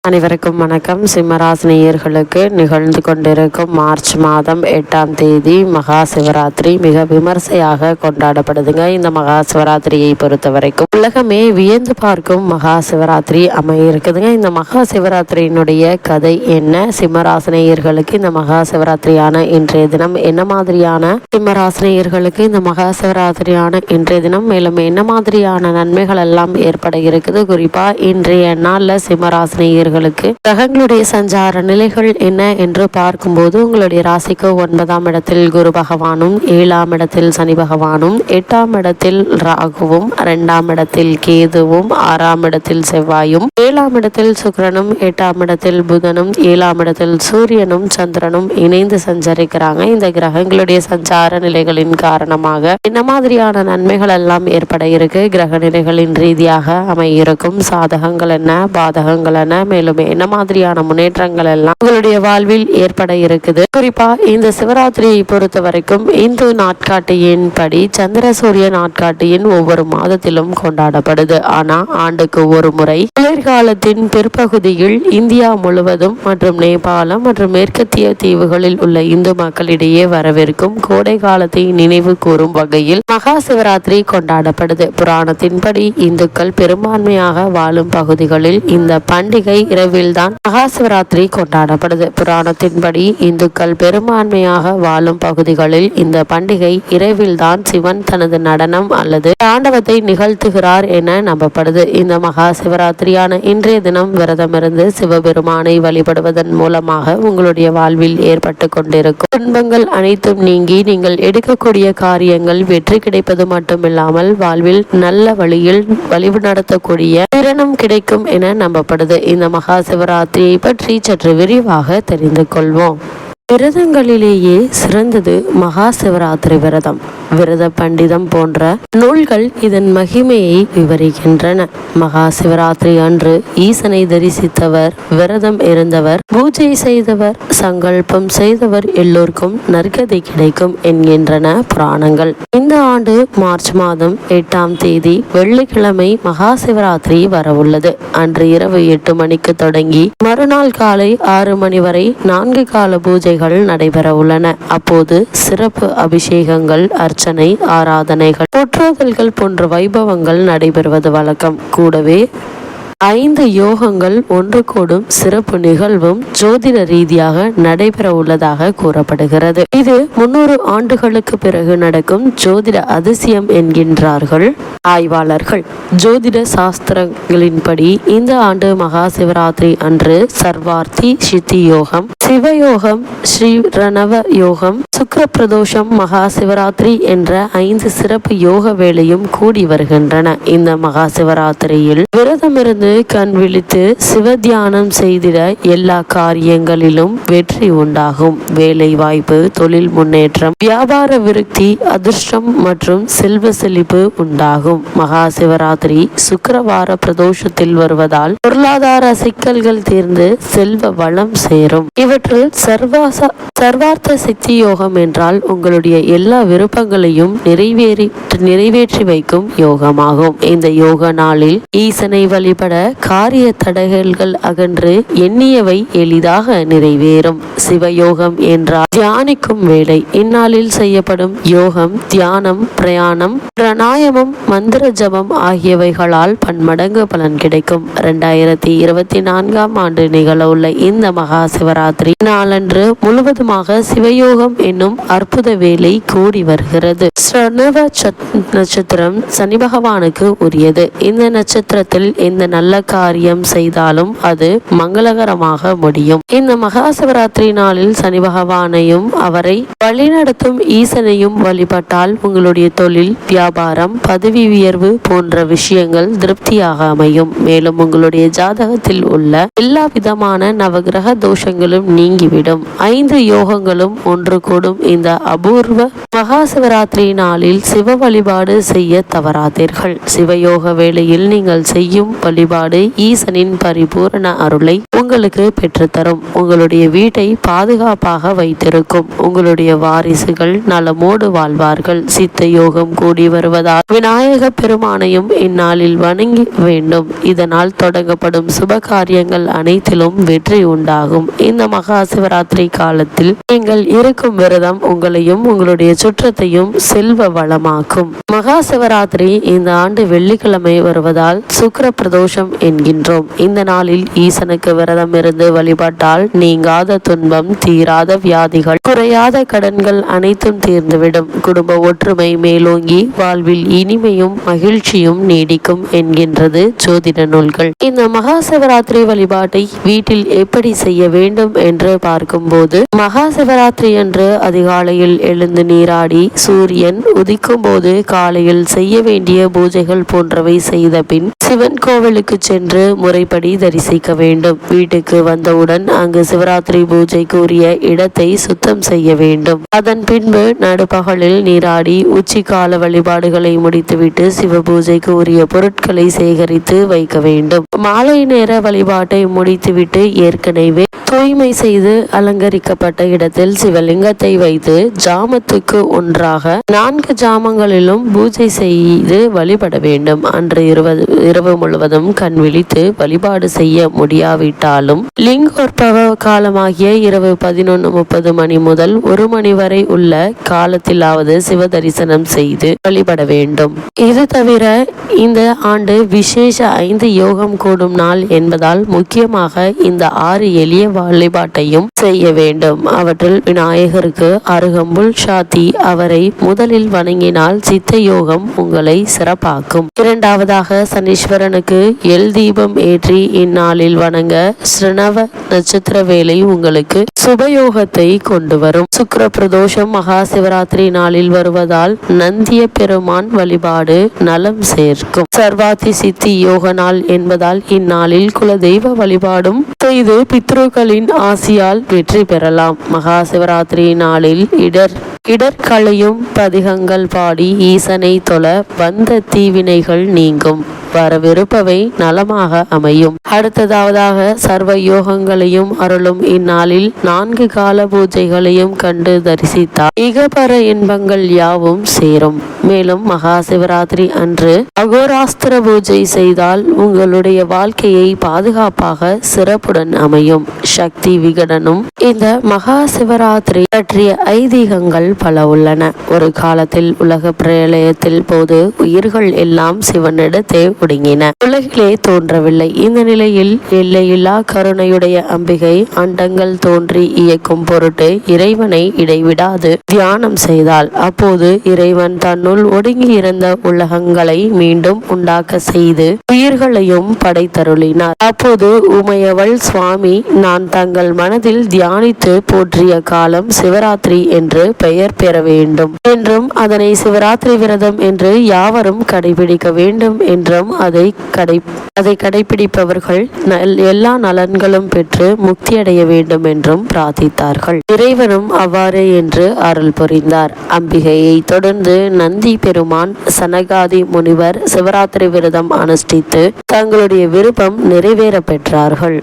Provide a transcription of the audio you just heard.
அனைவருக்கும் வணக்கம். சிம்மராசினியர்களுக்கு நிகழ்ந்து கொண்டிருக்கும் மார்ச் மாதம் 8ஆம் தேதி மகா சிவராத்திரி மிக விமர்சையாக கொண்டாடப்படுதுங்க. இந்த மகா சிவராத்திரியை பொறுத்த வரைக்கும் உலகமே வியந்து பார்க்கும் மகா சிவராத்திரி அமைய இருக்குதுங்க. இந்த மகா சிவராத்திரியினுடைய கதை என்ன, சிம்மராசினியர்களுக்கு இந்த மகா சிவராத்திரியான இன்றைய தினம் என்ன மாதிரியான, சிம்மராசினியர்களுக்கு இந்த மகா சிவராத்திரியான இன்றைய தினம் மேலும் என்ன மாதிரியான நன்மைகள் எல்லாம் ஏற்பட இருக்குது, குறிப்பா இன்றைய நாள்ல சிம்மராசினியர்கள் கிரகங்களுடைய சஞ்சார நிலைகள் என்ன என்று பார்க்கும்போது உங்களுடைய ராசிக்கு 9ஆம் இடத்தில் குரு பகவானும், 7ஆம் இடத்தில் சனி பகவானும், 8ஆம் இடத்தில் ராகுவும், 2ஆம் இடத்தில் கேதுவும், 6ஆம் இடத்தில் செவ்வாயும், 7ஆம் இடத்தில் சுக்கிரனும், 8ஆம் இடத்தில் புதனும், 7ஆம் இடத்தில் சூரியனும் சந்திரனும் இணைந்து சஞ்சரிக்கிறாங்க. இந்த கிரகங்களுடைய சஞ்சார நிலைகளின் காரணமாக என்ன மாதிரியான நன்மைகள் எல்லாம் ஏற்பட இருக்கு, கிரக நிலைகளின் ரீதியாக அமையிருக்கும் சாதகங்கள் என்ன, பாதகங்கள் என்ன, மேலும் என்ன மாதிரியான முன்னேற்றங்கள் எல்லாம் உங்களுடைய வாழ்வில் ஏற்பட இருக்குது. குறிப்பா இந்த சிவராத்திரியை பொறுத்த வரைக்கும் இந்து நாட்காட்டியின் படி சந்திர சூரிய நாட்காட்டியின் ஒவ்வொரு மாதத்திலும் கொண்டாடப்படுது. ஆனா ஆண்டுக்கு ஒரு முறை குளிர்காலத்தின் பிற்பகுதியில் இந்தியா முழுவதும் மற்றும் நேபாளம் மற்றும் மேற்கத்திய தீவுகளில் உள்ள இந்து மக்களிடையே வரவிருக்கும் கோடை காலத்தை நினைவு கூறும் வகையில் மகா சிவராத்திரி கொண்டாடப்படுது. புராணத்தின்படி இந்துக்கள் பெரும்பான்மையாக வாழும் பகுதிகளில் இந்த பண்டிகை இரவில்தான் மகா சிவராத்திரி கொண்டாடப்படுது. புராணத்தின்படி இந்துக்கள் பெரும்பான்மையாக வாழும் பகுதிகளில் இந்த பண்டிகை இரவில்தான் சிவன் தனது நடனம் அல்லது தாண்டவத்தை நிகழ்த்துகிறார் என நம்பப்படுது. இந்த மகா சிவராத்திரியான இன்றைய தினம் விரதமிருந்து சிவபெருமானை வழிபடுவதன் மூலமாக உங்களுடைய வாழ்வில் ஏற்பட்டு கொண்டிருக்கும் துன்பங்கள் அனைத்தும் நீங்கி நீங்கள் எடுக்கக்கூடிய காரியங்கள் வெற்றி கிடைப்பது மட்டுமில்லாமல் வாழ்வில் நல்ல வழியில் வழிநடத்தக்கூடிய திறனும் கிடைக்கும் என நம்பப்படுது. இந்த மகா சிவராத்திரியை பற்றி சற்று விரிவாக தெரிந்து கொள்வோம். விரதங்களிலேயே சிறந்தது மகா சிவராத்திரி விரதம். விரத பண்டிதம் போன்ற நூல்கள் இதன் மகிமையை விவரிக்கின்றன. மகா சிவராத்திரி அன்று ஈசனை தரிசித்தவர், விரதம் இருந்தவர், பூஜை செய்தவர், சங்கல்பம் செய்தவர் எல்லோருக்கும் நற்கதி கிடைக்கும் என்கின்றன புராணங்கள். இந்த ஆண்டு மார்ச் மாதம் 8ஆம் தேதி வெள்ளிக்கிழமை மகா சிவராத்திரி வரவுள்ளது. அன்று இரவு 8 மணிக்கு தொடங்கி மறுநாள் காலை 6 மணி வரை 4 கால பூஜை நடைபெற உள்ளன. அப்போது சிறப்பு அபிஷேகங்கள், அர்ச்சனை, ஆராதனைகள், போற்றுதல்கள் போன்ற வைபவங்கள் நடைபெறுவது வழக்கம். கூடவே 5 யோகங்கள் ஒன்று கூடும் சிறப்பு நிகழ்வும் ஜோதிட ரீதியாக நடைபெற உள்ளதாக கூறப்படுகிறது. இது 300 ஆண்டுகளுக்கு பிறகு நடக்கும் ஜோதிட அதிசயம் என்கின்றார்கள் ஆய்வாளர்கள். ஜோதிட சாஸ்திரங்களின்படி இந்த ஆண்டு மகா சிவராத்திரி அன்று சர்வார்த்தி சித்தி யோகம், சிவயோகம், ஸ்ரீ ரணவ யோகம், சுக்கிர பிரதோஷம், மகா சிவராத்திரி என்ற 5 சிறப்பு யோக வேளையும் கூடி வருகின்றன. இந்த மகா சிவராத்திரியில் விரதமிருந்து கண் விழித்து சிவ தியானம் செய்திட எல்லா காரியங்களிலும் வெற்றி உண்டாகும். வேலை வாய்ப்பு, தொழில் முன்னேற்றம், வியாபார விருத்தி, அதிர்ஷ்டம் மற்றும் செல்வ செழிப்பு உண்டாகும். மகா சிவராத்திரி சுக்கிரவார பிரதோஷத்தில் வருவதால் பொருளாதார சிக்கல்கள் தீர்ந்து செல்வ வளம் சேரும். இவற்றில் சர்வார்த்த சித்தி யோகம் என்றால் உங்களுடைய எல்லா விருப்பங்களையும் நிறைவேற்றி வைக்கும் யோகமாகும். இந்த யோக நாளில் ஈசனை வழிபட காரிய தடைகள் அகன்று எண்ணியவை எளிதாக நிறைவேறும். சிவயோகம் என்றால் தியானிக்கும் வேலை. இந்நாளில் செய்யப்படும் யோகம், தியானம், பிரயாணம், பிராணாயாமம், மந்திர ஜபம் ஆகியவைகளால் பன்மடங்கு பலன் கிடைக்கும். 2024ஆம் ஆண்டு நிகழவுள்ள இந்த மகா சிவராத்திரி நாளன்று முழுவதுமாக சிவயோகம் என்னும் அற்புத வேலை கூடி வருகிறது. ஸ்ரவண நட்சத்திரம் சனி பகவானுக்கு உரியது. இந்த நட்சத்திரத்தில் எந்த நல்ல காரியம் செய்தாலும் அது மங்களகரமாக முடியும். இந்த மகா சிவராத்திரி நாளில் சனி பகவானையும் அவரை வழிநடத்தும் ஈசனையும் வழிபட்டால் உங்களுடைய தொழில், வியாபாரம், பதவி உயர்வு போன்ற விஷயங்கள் திருப்தியாக அமையும். மேலும் உங்களுடைய ஜாதகத்தில் உள்ள எல்லா விதமான நவகிரக தோஷங்களும் நீங்கிவிடும். 5 யோகங்களும் ஒன்று கூடும் இந்த அபூர்வ மகா சிவராத்திரி நாளில் சிவ வழிபாடு செய்ய தவறாதீர்கள். சிவயோக வேளையில் நீங்கள் செய்யும் வழிபாடு ஈசனின் பரிபூரண அருளை உங்களுக்கு பெற்றுத்தரும். உங்களுடைய வீட்டை பாதுகாப்பாக வைத்திருக்கும். உங்களுடைய வாரிசுகள் நலமோடு வாழ்வார்கள். சித்த யோகம் கூடி வருவதால் விநாயக பெருமானையும் இந்நாளில் வணங்கி வேண்டும். இதனால் தொடங்கப்படும் சுப காரியங்கள் அனைத்திலும் வெற்றி உண்டாகும். இந்த மகா சிவராத்திரி காலத்தில் நீங்கள் இருக்கும் விரதம் உங்களையும் உங்களுடைய சுற்றத்தையும் செல்வ வளமாக்கும். மகா சிவராத்திரி இந்த ஆண்டு வெள்ளிக்கிழமை வருவதால் சுக்கிர பிரதோஷம் என்கின்றோம். இந்த நாளில் ஈசனுக்கு விரதம் இருந்து வழிபட்டால் நீங்காத துன்பம், தீராத வியாதிகள், குறையாத கடன்கள் அனைத்தும் தீர்ந்துவிடும். குடும்ப ஒற்றுமை மேலோங்கி வாழ்வில் இனிமையும் மகிழ்ச்சியும் நீடிக்கும் என்கின்றது ஜோதிட நூல்கள். இந்த மகா சிவராத்திரி வழிபாட்டை வீட்டில் எப்படி செய்ய வேண்டும் என்று பார்க்கும்போது, மகா சிவராத்திரி அன்று அதிகாலையில் எழுந்து நீராடி சூரியன் உதிக்கும் போது காலையில் செய்ய வேண்டிய பூஜைகள் போன்றவை செய்த பின் சிவன் கோவிலுக்கு சென்று முறைப்படி தரிசிக்க வேண்டும். வீட்டுக்கு வந்தவுடன் அங்கு சிவராத்திரி பூஜைக்கு உரிய இடத்தை சுத்தம் செய்ய வேண்டும். அதன் பின்பு நடுப்பகலில் நீராடி உச்சிக்கால வழிபாடுகளை முடித்துவிட்டு சிவ பூஜைக்கு உரிய பொருட்களை சேகரித்து வைக்க வேண்டும். மாலை நேர வழிபாட்டை முடித்துவிட்டு ஏற்கனவே தூய்மை செய்து அலங்கரிக்கப்பட்ட இடத்தில் சிவலிங்கத்தை வைத்து ஜாமத்துக்கு ஒன்றாக 4 ஜாமங்களிலும் பூஜை செய்து வழிபட வேண்டும். அன்று இரவு முழுவதும் கண் விழித்து வழிபாடு செய்ய முடியாவிட்டாலும் லிங்கோற்பவ காலமாகிய இரவு 11:30 மணி முதல் 1 மணி வரை உள்ள காலத்திலாவது சிவ தரிசனம் செய்து வழிபட வேண்டும். இது தவிர இந்த ஆண்டு விசேஷ 5 யோகம் கூடும் நாள் என்பதால் முக்கியமாக இந்த 6 எளிய வழிபாட்டையும் செய்ய வேண்டும். அவற்றில் விநாயகருக்கு அருகம்புல் சாத்தி அவரை முதலில் வணங்கினால் சித்த யோகம் உங்களை சிறப்பாக்கும். இரண்டாவதாக சனீஸ்வரனுக்கு எல் தீபம் ஏற்றி இந்நாளில் வணங்க ஸ்ரீனவ நட்சத்திர வேலை உங்களுக்கு சுபயோகத்தை கொண்டு வரும். சுக்கிர பிரதோஷம் மகா சிவராத்திரி நாளில் வருவதால் நந்திய பெருமான் வழிபாடு நலம் சேர்க்கும். சர்வாதி சித்தி யோக நாள் என்பதால் இந்நாளில் குலதெய்வ வழிபாடும் செய்து பித்ருக்களின் ஆசியால் வெற்றி பெறலாம். மகா சிவராத்திரி நாளில் இடர்களையும் பதிகங்கள் பாடி ஈசனை தொழ வந்த தீவினைகள் நீங்கும். வரவிருப்பவை நலமாக அமையும். அடுத்ததாவதாக சர்வ யோகங்களையும் அருளும் இந்நாளில் 4 கால பூஜைகளையும் கண்டு தரிசித்தால் இகபர இன்பங்கள் யாவும் சேரும். மேலும் மகா சிவராத்திரி அன்று அகோராஸ்திர பூஜை செய்தால் உங்களுடைய வாழ்க்கையை பாதுகாப்பாக சிறப்புடன் அமையும். சக்தி விகடனும் இந்த மகா சிவராத்திரி பற்றிய ஐதீகங்கள் பல உள்ளன. ஒரு காலத்தில் உலக பிரளயத்தில் போது உயிர்கள் எல்லாம் சிவனிடத்தே ஒடுங்கின. உலகிலே தோன்றவில்லை. இந்த நிலையில் எல்லையில்லா கருணையுடைய அம்பிகை அண்டங்கள் தோன்றி இயக்கும் பொருட்டு இறைவனை இடைவிடாது தியானம் செய்தாள். அப்போது இறைவன் தன்னுள் ஒடுங்கி இருந்த உலகங்களை மீண்டும் உண்டாக்க செய்து உயிர்களையும் படைத்தருளினார். அப்போது உமையவள் சுவாமி நான் தங்கள் மனதில் தியானித்து போற்றிய காலம் சிவராத்திரி என்று பெயர் பெற வேண்டும் என்றும் அதனை சிவராத்திரி விரதம் என்று யாவரும் கடைபிடிக்க வேண்டும் என்றும் அதை கடைபிடிப்பவர்கள் எல்லா நலன்களும் பெற்று முக்தியடைய வேண்டும் என்றும் பிரார்த்தித்தார்கள். இறைவனும் அவ்வாறே என்று அருள் புரிந்தார். அம்பிகையை தொடர்ந்து நந்தி பெருமான், சனகாதி முனிவர் சிவராத்திரி விரதம் அனுஷ்டித்து தங்களுடைய விருப்பம் நிறைவேற பெற்றார்கள்.